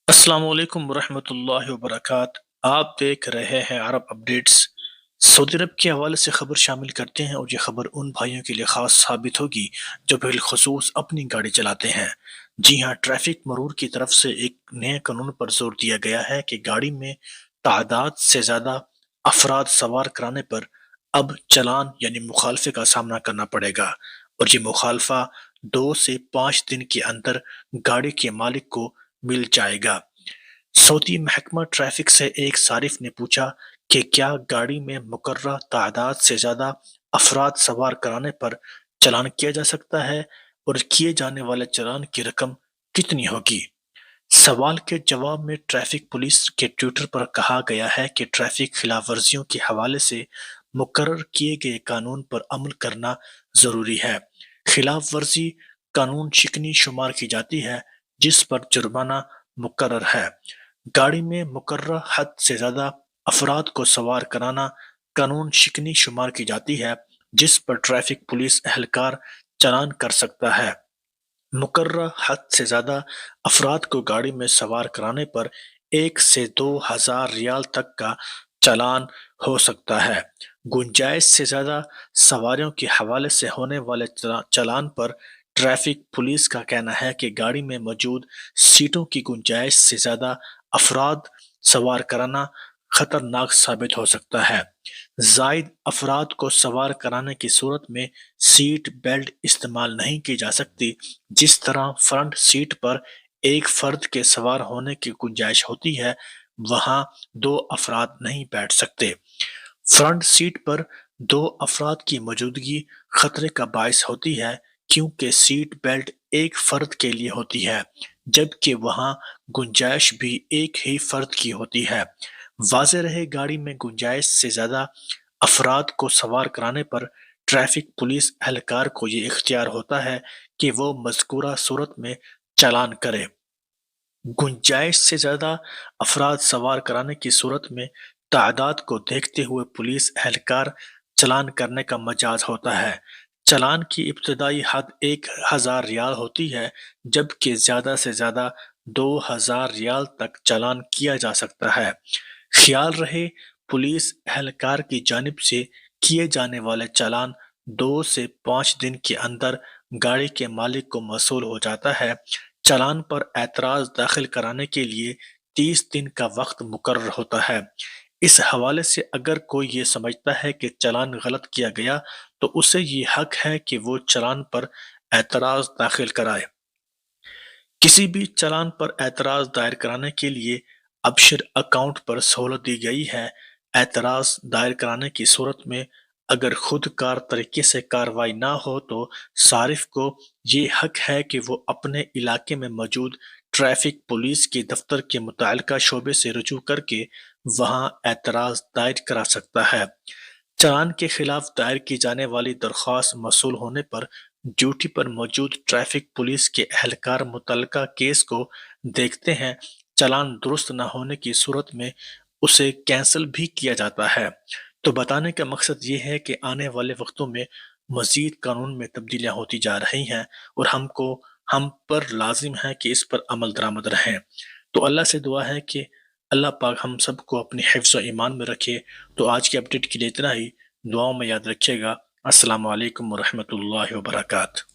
السلام علیکم ورحمۃ اللہ وبرکاتہ۔ آپ دیکھ رہے ہیں عرب اپڈیٹس۔ سعودی عرب کے حوالے سے خبر شامل کرتے ہیں، اور یہ خبر ان بھائیوں کے لیے خاص ثابت ہوگی جو بالخصوص اپنی گاڑی چلاتے ہیں۔ جی ہاں، ٹریفک مرور کی طرف سے ایک نئے قانون پر زور دیا گیا ہے کہ گاڑی میں تعداد سے زیادہ افراد سوار کرانے پر اب چلان یعنی مخالفے کا سامنا کرنا پڑے گا، اور یہ مخالفہ 2 سے 5 دن کے اندر گاڑی کے مالک کو مل جائے گا۔ سعودی محکمہ ٹریفک سے ایک صارف نے پوچھا کہ کیا گاڑی میں مقررہ تعداد سے زیادہ افراد سوار کرانے پر چلان کیا جا سکتا ہے، اور کیے جانے والے چلان کی رقم کتنی ہوگی؟ سوال کے جواب میں ٹریفک پولیس کے ٹویٹر پر کہا گیا ہے کہ ٹریفک خلاف ورزیوں کے حوالے سے مقرر کیے گئے قانون پر عمل کرنا ضروری ہے۔ خلاف ورزی قانون شکنی شمار کی جاتی ہے جس پر جرمانہ مقرر ہے۔ گاڑی میں مقررہ حد سے زیادہ افراد کو سوار کرانا قانون شکنی شمار کی جاتی ہے جس پر ٹریفک پولیس اہلکار چلان کر سکتا ہے۔ مقررہ حد سے زیادہ افراد کو گاڑی میں سوار کرانے پر 1 سے 2 ہزار ریال تک کا چلان ہو سکتا ہے۔ گنجائش سے زیادہ سواریوں کے حوالے سے ہونے والے چلان پر ٹریفک پولیس کا کہنا ہے کہ گاڑی میں موجود سیٹوں کی گنجائش سے زیادہ افراد سوار کرانا خطرناک ثابت ہو سکتا ہے۔ زائد افراد کو سوار کرانے کی صورت میں سیٹ بیلٹ استعمال نہیں کی جا سکتی۔ جس طرح فرنٹ سیٹ پر ایک فرد کے سوار ہونے کی گنجائش ہوتی ہے، وہاں 2 افراد نہیں بیٹھ سکتے۔ فرنٹ سیٹ پر 2 افراد کی موجودگی خطرے کا باعث ہوتی ہے کیونکہ سیٹ بیلٹ ایک فرد کے لیے ہوتی ہے، جبکہ وہاں گنجائش بھی ایک ہی فرد کی ہوتی ہے۔ واضح رہے، گاڑی میں گنجائش سے زیادہ افراد کو سوار کرانے پر ٹریفک پولیس اہلکار کو یہ اختیار ہوتا ہے کہ وہ مذکورہ صورت میں چلان کرے۔ گنجائش سے زیادہ افراد سوار کرانے کی صورت میں تعداد کو دیکھتے ہوئے پولیس اہلکار چلان کرنے کا مجاز ہوتا ہے۔ چلان کی ابتدائی حد 1 ہزار ریال ہوتی ہے، جبکہ زیادہ سے زیادہ 2 ہزار ریال تک چلان کیا جا سکتا ہے۔ خیال رہے، پولیس اہلکار کی جانب سے کیے جانے والے چلان 2 سے 5 دن کے اندر گاڑی کے مالک کو موصول ہو جاتا ہے۔ چلان پر اعتراض داخل کرانے کے لیے 30 دن کا وقت مقرر ہوتا ہے۔ اس حوالے سے اگر کوئی یہ سمجھتا ہے کہ چلان غلط کیا گیا تو اسے یہ حق ہے کہ وہ چلان پر اعتراض داخل کرائے۔ کسی بھی چلان پر اعتراض دائر کرانے کے لیے ابشر اکاؤنٹ پر سہولت دی گئی ہے۔ اعتراض دائر کرانے کی صورت میں اگر خود کار طریقے سے کارروائی نہ ہو تو صارف کو یہ حق ہے کہ وہ اپنے علاقے میں موجود ٹریفک پولیس کے دفتر کے متعلقہ شعبے سے رجوع کر کے وہاں اعتراض دائر کرا سکتا ہے۔ چلان کے خلاف دائر کی جانے والی درخواست موصول ہونے پر ڈیوٹی پر موجود ٹریفک پولیس کے اہلکار متعلقہ کیس کو دیکھتے ہیں۔ چلان درست نہ ہونے کی صورت میں اسے کینسل بھی کیا جاتا ہے۔ تو بتانے کا مقصد یہ ہے کہ آنے والے وقتوں میں مزید قانون میں تبدیلیاں ہوتی جا رہی ہیں، اور ہم پر لازم ہے کہ اس پر عمل درآمد رہیں۔ تو اللہ سے دعا ہے کہ اللہ پاک ہم سب کو اپنی حفظ و ایمان میں رکھے۔ تو آج کی اپڈیٹ کے لیے اتنا ہی، دعاؤں میں یاد رکھیے گا۔ السلام علیکم ورحمۃ اللہ وبرکاتہ۔